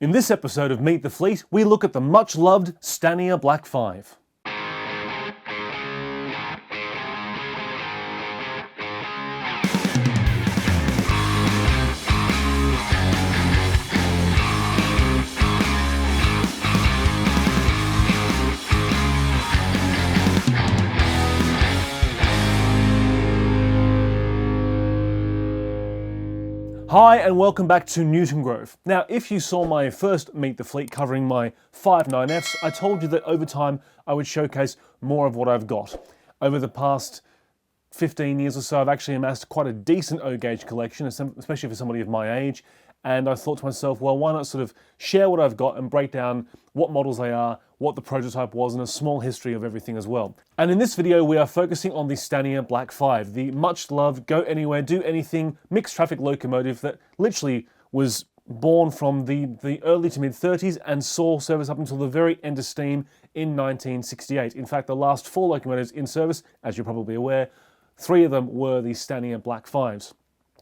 In this episode of Meet the Fleet, we look at the much-loved Stanier Black 5. Hi and welcome back to Newton Grove. Now, if you saw my first Meet the Fleet covering my 5.9Fs, I told you that over time I would showcase more of what I've got. Over the past 15 years or so, I've actually amassed quite a decent O-gauge collection, especially for somebody of my age. And I thought to myself, well, why not sort of share what I've got and break down what models they are, what the prototype was, and a small history of everything as well. And in this video, we are focusing on the Stanier Black 5, the much-loved, go anywhere, do anything, mixed traffic locomotive that literally was born from the early to mid-30s and saw service up until the very end of steam in 1968. In fact, the last 4 locomotives in service, as you're probably aware, 3 of them were the Stanier Black 5's.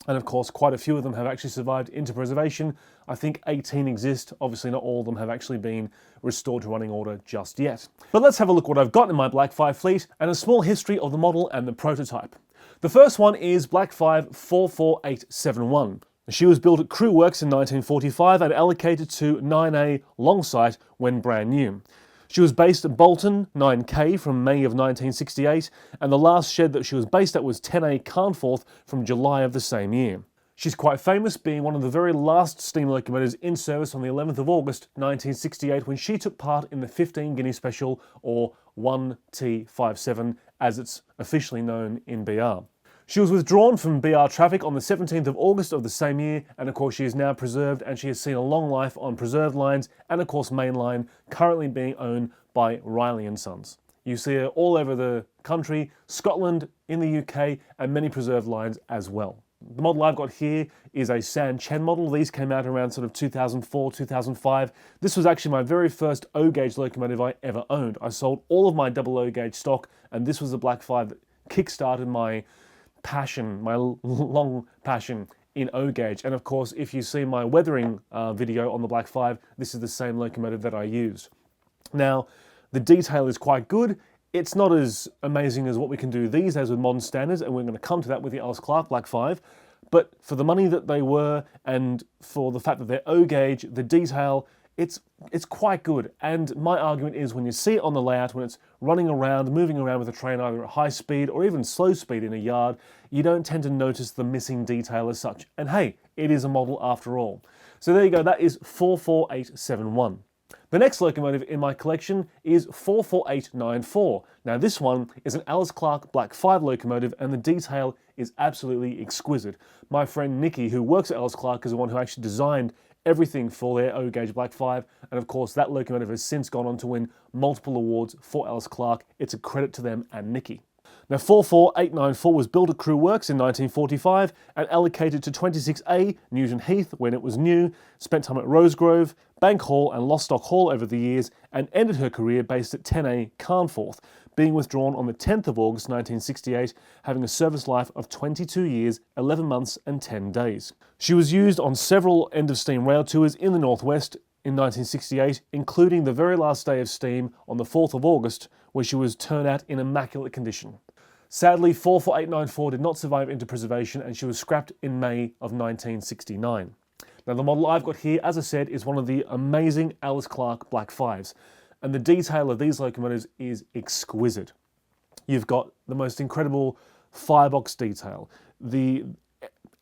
And of course, quite a few of them have actually survived into preservation. I think 18 exist. Obviously, not all of them have actually been restored to running order just yet. But let's have a look what I've got in my Black 5 fleet and a small history of the model and the prototype. The first one is Black 5 44871. She was built at Crew Works in 1945 and allocated to 9A Longsight when brand new. She was based at Bolton, 9K, from May of 1968, and the last shed that she was based at was 10A Carnforth from July of the same year. She's quite famous, being one of the very last steam locomotives in service on the 11th of August 1968 when she took part in the 15 Guinea Special, or 1T57 as it's officially known in BR. She was withdrawn from BR traffic on the 17th of August of the same year, and of course she is now preserved and she has seen a long life on preserved lines and of course mainline, currently being owned by Riley & Sons. You see her all over the country, Scotland, in the UK, and many preserved lines as well. The model I've got here is a San Chen model. These came out around sort of 2004, 2005. This was actually my very first O-gauge locomotive I ever owned. I sold all of my double O-gauge stock, and this was the Black 5 that kick-started my passion, my long passion in O-gauge. And of course, if you see my weathering video on the Black 5, this is the same locomotive that I used. Now, the detail is quite good. It's not as amazing as what we can do these days with modern standards, and we're going to come to that with the Ellis Clark Black 5. But for the money that they were, and for the fact that they're O-gauge, the detail, it's quite good. And my argument is when you see it on the layout, when it's running around, moving around with a train either at high speed or even slow speed in a yard, you don't tend to notice the missing detail as such. And hey, it is a model after all. So there you go, that is 44871. The next locomotive in my collection is 44894. Now this one is an Ellis Clark Black 5 locomotive and the detail is absolutely exquisite. My friend Nikki, who works at Ellis Clark, is the one who actually designed everything for their O-gauge Black 5, and of course that locomotive has since gone on to win multiple awards for Ellis Clark. It's a credit to them and Nikki. Now 44894 was built at Crew Works in 1945 and allocated to 26A Newton Heath when it was new, spent time at Rosegrove, Bank Hall and Lostock Hall over the years, and ended her career based at 10A Carnforth, being withdrawn on the 10th of August 1968, having a service life of 22 years, 11 months and 10 days. She was used on several end-of-steam rail tours in the Northwest in 1968, including the very last day of steam on the 4th of August, where she was turned out in immaculate condition. Sadly, 44894 did not survive into preservation and she was scrapped in May of 1969. Now the model I've got here, as I said, is one of the amazing Ellis Clark Black 5's. And the detail of these locomotives is exquisite. You've got the most incredible firebox detail,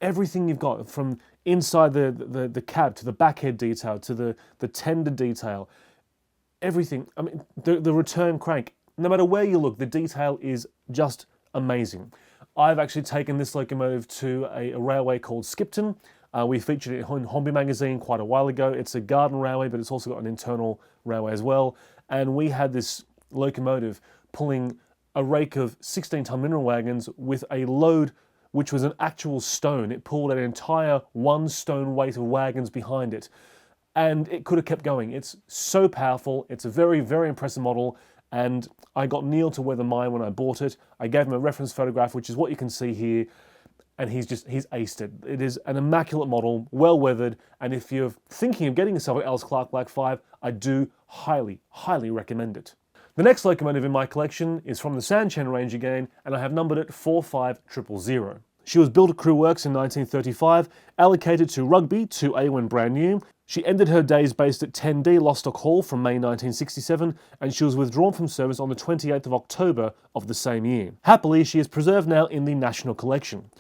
everything you've got from inside the cab to the backhead detail to the tender detail, everything. I mean, the return crank, no matter where you look, the detail is just amazing. I've actually taken this locomotive to a railway called Skipton. We featured it in Hornby magazine quite a while ago. It's a garden railway, but it's also got an internal railway as well. And we had this locomotive pulling a rake of 16-ton mineral wagons with a load which was an actual stone. It pulled an entire 1 stone weight of wagons behind it. And it could have kept going. It's so powerful. It's a very, very impressive model. And I got Neil to weather mine when I bought it. I gave him a reference photograph, which is what you can see here. and he's aced it. It is an immaculate model, well weathered, and if you're thinking of getting yourself an Ellis Clark Black 5, I do highly, highly recommend it. The next locomotive in my collection is from the Sanchen range again, and I have numbered it 45000. She was built at Crew Works in 1935, allocated to Rugby 2A when brand new. She ended her days based at 10D Lostock Hall from May 1967, and she was withdrawn from service on the 28th of October of the same year. Happily, she is preserved now in the National Collection.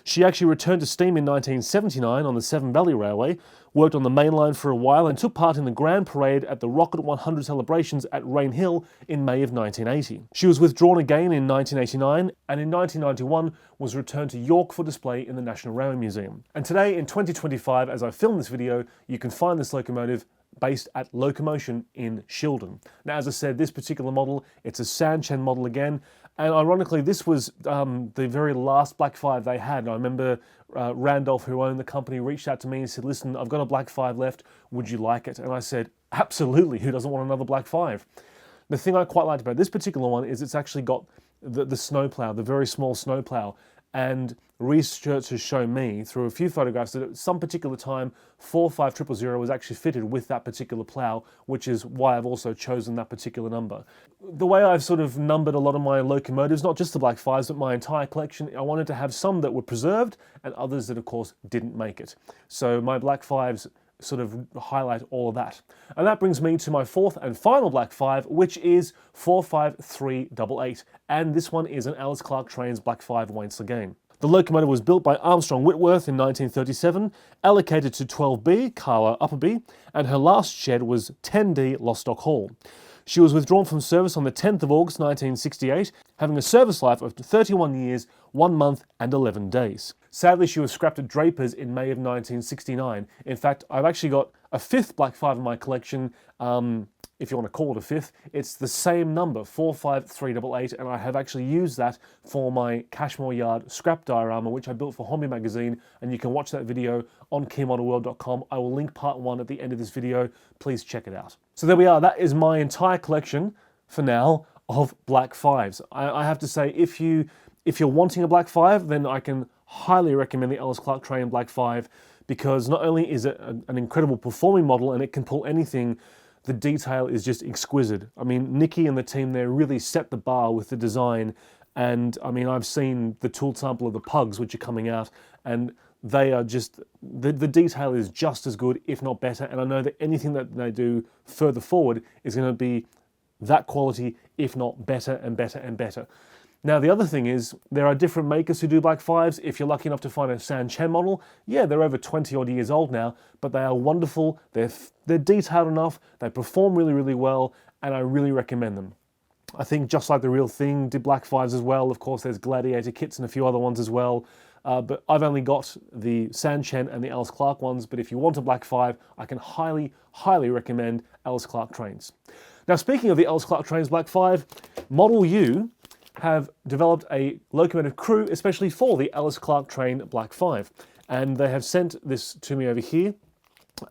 She actually returned to steam in 1979 on the Severn Valley Railway, worked on the main line for a while, and took part in the Grand Parade at the Rocket 100 celebrations at Rain Hill in May of 1980. She was withdrawn again in 1989, and in 1991 was returned to York for display in the National Railway Museum. And today, in 2025, as I film this video, you can find this locomotive based at Locomotion in Shildon. Now, as I said, this particular model, it's a Sanchen model again, and ironically, this was the very last Black 5 they had. I remember Randolph, who owned the company, reached out to me and said, listen, I've got a Black 5 left, would you like it? And I said, absolutely, who doesn't want another Black 5? The thing I quite liked about this particular one is it's actually got the snowplow, the very small snowplow, and research has shown me through a few photographs that at some particular time 45000 was actually fitted with that particular plow, which is why I've also chosen that particular number. The way I've sort of numbered a lot of my locomotives, not just the Black 5s, but my entire collection, I wanted to have some that were preserved and others that of course didn't make it. So my Black 5s sort of highlight all of that. And that brings me to my fourth and final Black 5, which is 45388. And this one is an Ellis Clark Trains Black 5 once again. The locomotive was built by Armstrong Whitworth in 1937, allocated to 12B, Carla Upperby, and her last shed was 10D Lostock Hall. She was withdrawn from service on the 10th of August 1968, having a service life of 31 years, 1 month and 11 days. Sadly, she was scrapped at Draper's in May of 1969. In fact, I've actually got a fifth Black 5 in my collection, if you want to call it a fifth. It's the same number, 45388, and I have actually used that for my Cashmore Yard scrap diorama, which I built for Hobby Magazine, and you can watch that video on keymodelworld.com. I will link part 1 at the end of this video. Please check it out. So there we are. That is my entire collection, for now, of Black 5s. I have to say, if you're wanting a Black 5, then I can highly recommend the Ellis Clark Train Black 5, because not only is it an incredible performing model and it can pull anything, the detail is just exquisite. I mean, Nikki and the team there really set the bar with the design, and I mean, I've seen the tool sample of the pugs which are coming out, and they are just, the detail is just as good, if not better, and I know that anything that they do further forward is going to be that quality, if not better and better and better. Now, the other thing is, there are different makers who do Black 5s. If you're lucky enough to find a Sanchen model, yeah, they're over 20 odd years old now, but they are wonderful, they're detailed enough, they perform really, really well, and I really recommend them. I think Just Like the Real Thing did Black 5s as well. Of course, there's Gladiator kits and a few other ones as well. But I've only got the Sanchen and the Ellis Clark ones, but if you want a Black 5, I can highly, highly recommend Ellis Clark Trains. Now, speaking of the Ellis Clark Trains Black 5, ModelU have developed a locomotive crew especially for the Ellis Clark Train Black 5, and they have sent this to me over here.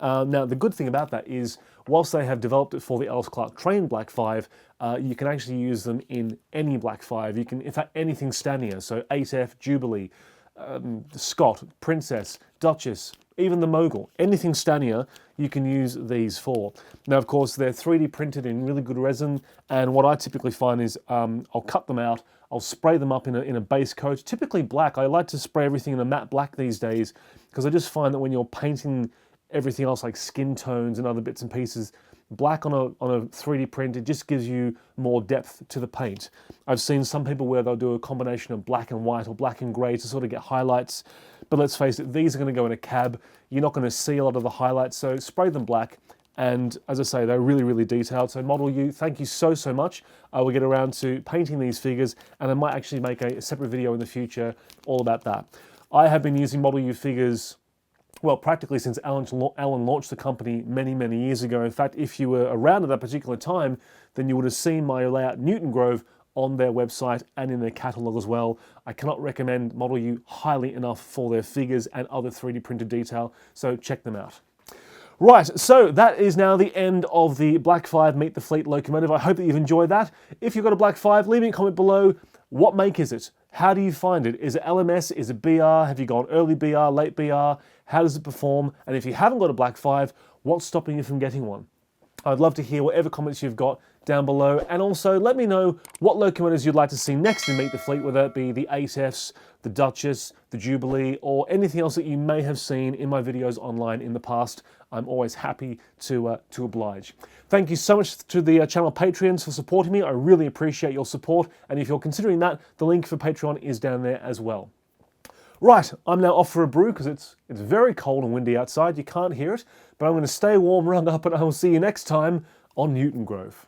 Now, the good thing about that is, whilst they have developed it for the Ellis Clark Train Black 5, you can actually use them in any Black 5. You can, in fact, anything Stanier, so 8F, Jubilee, Scott, Princess, Duchess, even the Mogul, anything Stanier, you can use these for. Now, of course, they're 3D printed in really good resin, and what I typically find is I'll cut them out, I'll spray them up in a base coat, typically black. I like to spray everything in a matte black these days, because I just find that when you're painting everything else like skin tones and other bits and pieces, black on a 3D print, it just gives you more depth to the paint. I've seen some people where they'll do a combination of black and white or black and grey to sort of get highlights, but let's face it, these are going to go in a cab. You're not going to see a lot of the highlights, so spray them black, and as I say, they're really, really detailed. So ModelU, thank you so, so much. I will get around to painting these figures, and I might actually make a separate video in the future all about that. I have been using ModelU figures, well, practically since Alan launched the company many, many years ago. In fact, if you were around at that particular time, then you would have seen my layout Newton Grove on their website and in their catalogue as well. I cannot recommend ModelU highly enough for their figures and other 3D printed detail, so check them out. Right, so that is now the end of the Black 5 Meet the Fleet locomotive. I hope that you've enjoyed that. If you've got a Black 5, leave me a comment below. What make is it? How do you find it? Is it LMS? Is it BR? Have you gone early BR, late BR? How does it perform? And if you haven't got a Black 5, what's stopping you from getting one? I'd love to hear whatever comments you've got down below, and also let me know what locomotives you'd like to see next in Meet the Fleet, whether it be the 8Fs, the Duchess, the Jubilee, or anything else that you may have seen in my videos online in the past. I'm always happy to oblige. Thank you so much to the channel Patreons for supporting me. I really appreciate your support, and if you're considering that, the link for Patreon is down there as well. Right, I'm now off for a brew because it's very cold and windy outside. You can't hear it, but I'm going to stay warm, rung up, and I will see you next time on Newton Grove.